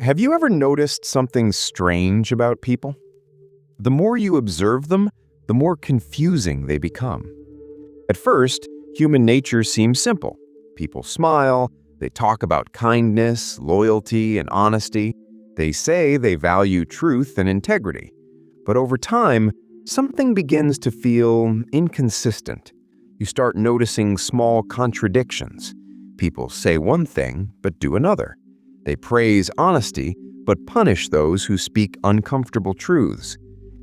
Have you ever noticed something strange about people? The more you observe them, the more confusing they become. At first, human nature seems simple. People smile, they talk about kindness, loyalty, and honesty. They say they value truth and integrity. But over time, something begins to feel inconsistent. You start noticing small contradictions. People say one thing, but do another. They praise honesty, but punish those who speak uncomfortable truths.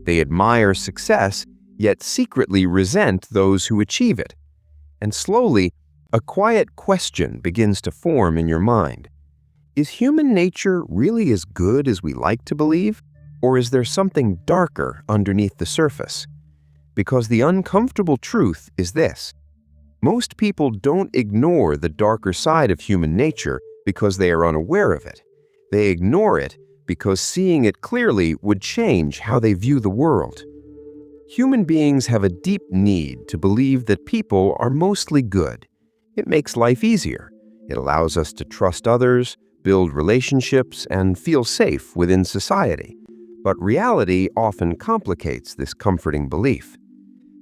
They admire success, yet secretly resent those who achieve it. And slowly, a quiet question begins to form in your mind. Is human nature really as good as we like to believe? Or is there something darker underneath the surface? Because the uncomfortable truth is this. Most people don't ignore the darker side of human nature because they are unaware of it. They ignore it because seeing it clearly would change how they view the world. Human beings have a deep need to believe that people are mostly good. It makes life easier. It allows us to trust others, build relationships, and feel safe within society. But reality often complicates this comforting belief.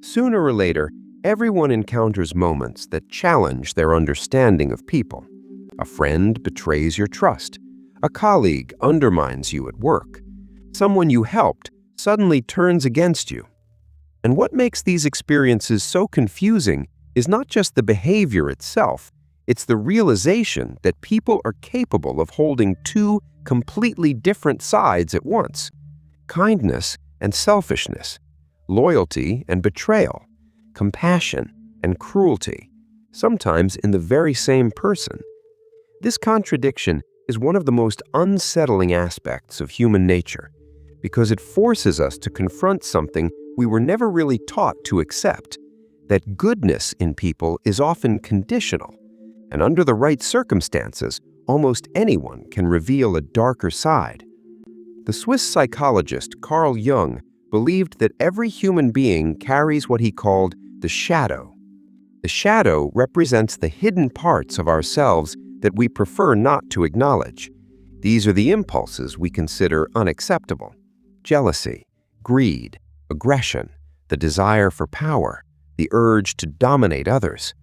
Sooner or later, everyone encounters moments that challenge their understanding of people. A friend betrays your trust. A colleague undermines you at work. Someone you helped suddenly turns against you. And what makes these experiences so confusing is not just the behavior itself, it's the realization that people are capable of holding two completely different sides at once: kindness and selfishness, loyalty and betrayal, compassion and cruelty, sometimes in the very same person. This contradiction is one of the most unsettling aspects of human nature because it forces us to confront something we were never really taught to accept, that goodness in people is often conditional, and under the right circumstances, almost anyone can reveal a darker side. The Swiss psychologist Carl Jung believed that every human being carries what he called the shadow. The shadow represents the hidden parts of ourselves that we prefer not to acknowledge. These are the impulses we consider unacceptable: jealousy, greed, aggression, the desire for power, the urge to dominate others.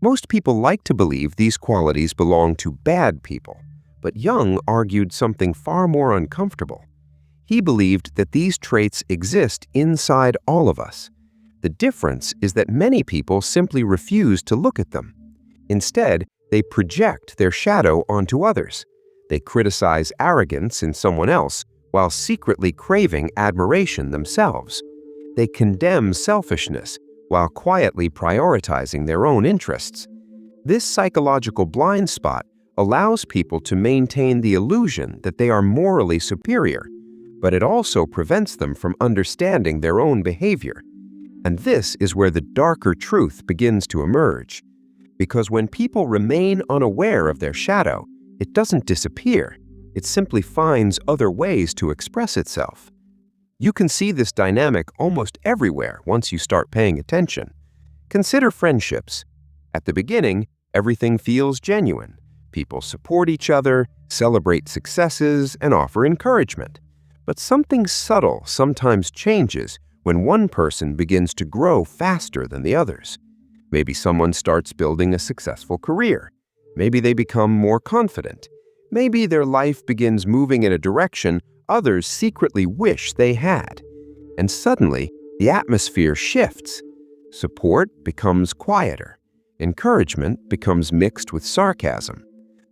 Most people like to believe these qualities belong to bad people, but Jung argued something far more uncomfortable. He believed that these traits exist inside all of us. The difference is that many people simply refuse to look at them. Instead, they project their shadow onto others. They criticize arrogance in someone else while secretly craving admiration themselves. They condemn selfishness while quietly prioritizing their own interests. This psychological blind spot allows people to maintain the illusion that they are morally superior, but it also prevents them from understanding their own behavior. And this is where the darker truth begins to emerge. Because when people remain unaware of their shadow, it doesn't disappear. It simply finds other ways to express itself. You can see this dynamic almost everywhere once you start paying attention. Consider friendships. At the beginning, everything feels genuine. People support each other, celebrate successes, and offer encouragement. But something subtle sometimes changes when one person begins to grow faster than the others. Maybe someone starts building a successful career. Maybe they become more confident. Maybe their life begins moving in a direction others secretly wish they had. And suddenly, the atmosphere shifts. Support becomes quieter. Encouragement becomes mixed with sarcasm.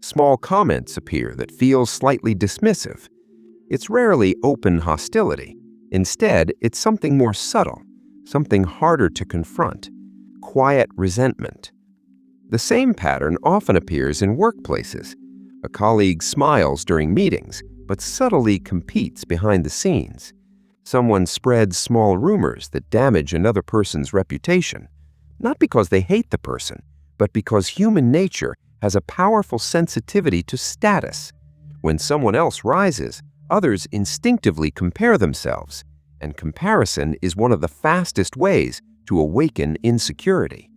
Small comments appear that feel slightly dismissive. It's rarely open hostility. Instead, it's something more subtle, something harder to confront: quiet resentment. The same pattern often appears in workplaces. A colleague smiles during meetings, but subtly competes behind the scenes. Someone spreads small rumors that damage another person's reputation, not because they hate the person, but because human nature has a powerful sensitivity to status. When someone else rises, others instinctively compare themselves, and comparison is one of the fastest ways to awaken insecurity.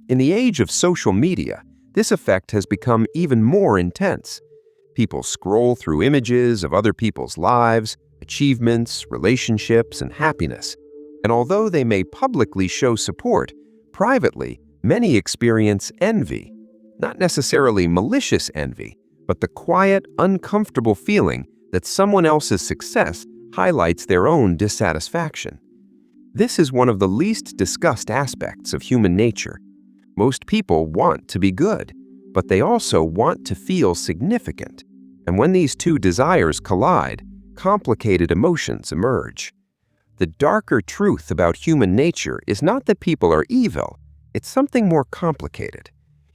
In the age of social media, this effect has become even more intense. People scroll through images of other people's lives, achievements, relationships, and happiness. And although they may publicly show support, privately, many experience envy. Not necessarily malicious envy, but the quiet, uncomfortable feeling that someone else's success highlights their own dissatisfaction. This is one of the least discussed aspects of human nature. Most people want to be good, but they also want to feel significant. And when these two desires collide, complicated emotions emerge. The darker truth about human nature is not that people are evil, it's something more complicated.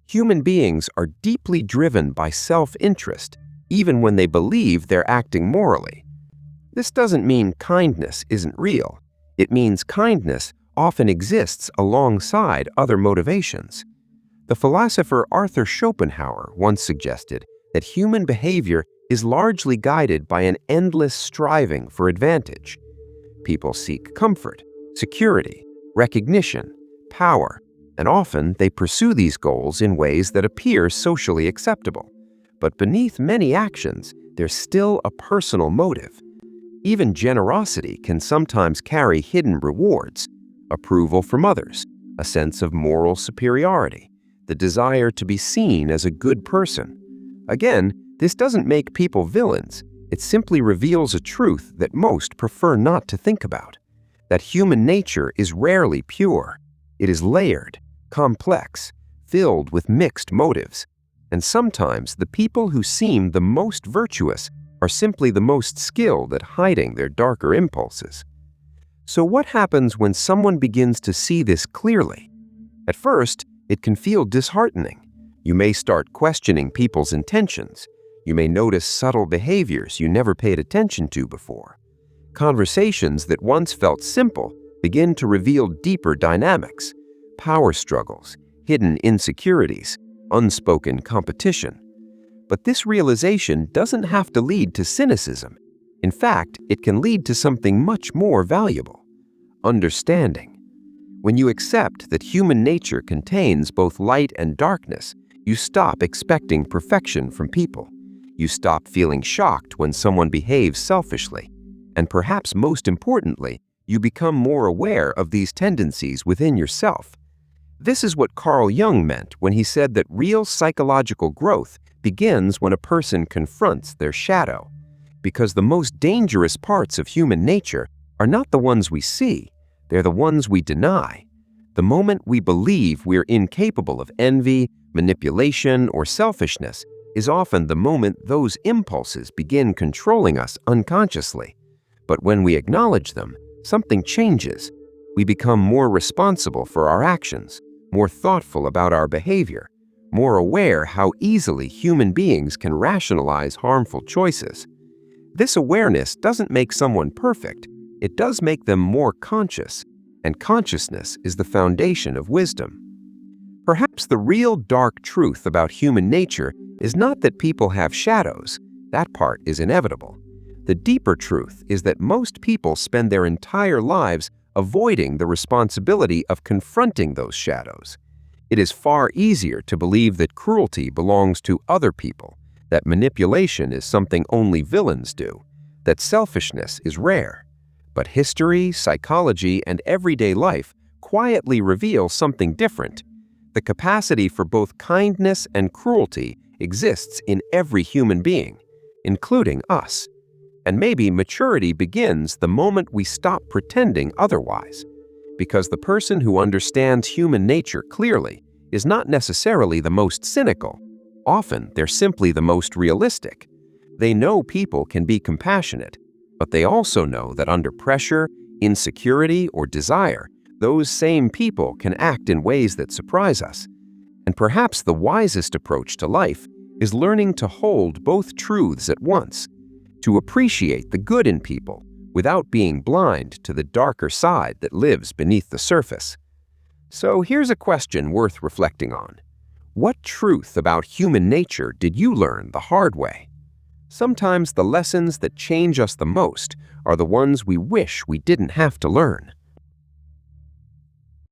Human beings are deeply driven by self-interest, even when they believe they're acting morally. This doesn't mean kindness isn't real. It means kindness often exists alongside other motivations. The philosopher Arthur Schopenhauer once suggested that human behavior is largely guided by an endless striving for advantage. People seek comfort, security, recognition, power, and often they pursue these goals in ways that appear socially acceptable. But beneath many actions, there's still a personal motive. Even generosity can sometimes carry hidden rewards: approval from others, a sense of moral superiority, the desire to be seen as a good person. Again, this doesn't make people villains. It simply reveals a truth that most prefer not to think about: that human nature is rarely pure. It is layered, complex, filled with mixed motives. And sometimes the people who seem the most virtuous are simply the most skilled at hiding their darker impulses. So what happens when someone begins to see this clearly? At first, it can feel disheartening. You may start questioning people's intentions. You may notice subtle behaviors you never paid attention to before. Conversations that once felt simple begin to reveal deeper dynamics: power struggles, hidden insecurities, unspoken competition. But this realization doesn't have to lead to cynicism. In fact, it can lead to something much more valuable: understanding. When you accept that human nature contains both light and darkness, you stop expecting perfection from people. You stop feeling shocked when someone behaves selfishly. And perhaps most importantly, you become more aware of these tendencies within yourself. This is what Carl Jung meant when he said that real psychological growth begins when a person confronts their shadow. Because the most dangerous parts of human nature are not the ones we see, they're the ones we deny. The moment we believe we're incapable of envy, manipulation, or selfishness is often the moment those impulses begin controlling us unconsciously. But when we acknowledge them, something changes. We become more responsible for our actions, more thoughtful about our behavior, more aware how easily human beings can rationalize harmful choices. This awareness doesn't make someone perfect. It does make them more conscious, and consciousness is the foundation of wisdom. Perhaps the real dark truth about human nature is not that people have shadows. That part is inevitable. The deeper truth is that most people spend their entire lives avoiding the responsibility of confronting those shadows. It is far easier to believe that cruelty belongs to other people, that manipulation is something only villains do, that selfishness is rare. But history, psychology, and everyday life quietly reveal something different. The capacity for both kindness and cruelty exists in every human being, including us. And maybe maturity begins the moment we stop pretending otherwise. Because the person who understands human nature clearly is not necessarily the most cynical. Often, they're simply the most realistic. They know people can be compassionate, but they also know that under pressure, insecurity, or desire, those same people can act in ways that surprise us. And perhaps the wisest approach to life is learning to hold both truths at once, to appreciate the good in people without being blind to the darker side that lives beneath the surface. So here's a question worth reflecting on. What truth about human nature did you learn the hard way? Sometimes the lessons that change us the most are the ones we wish we didn't have to learn.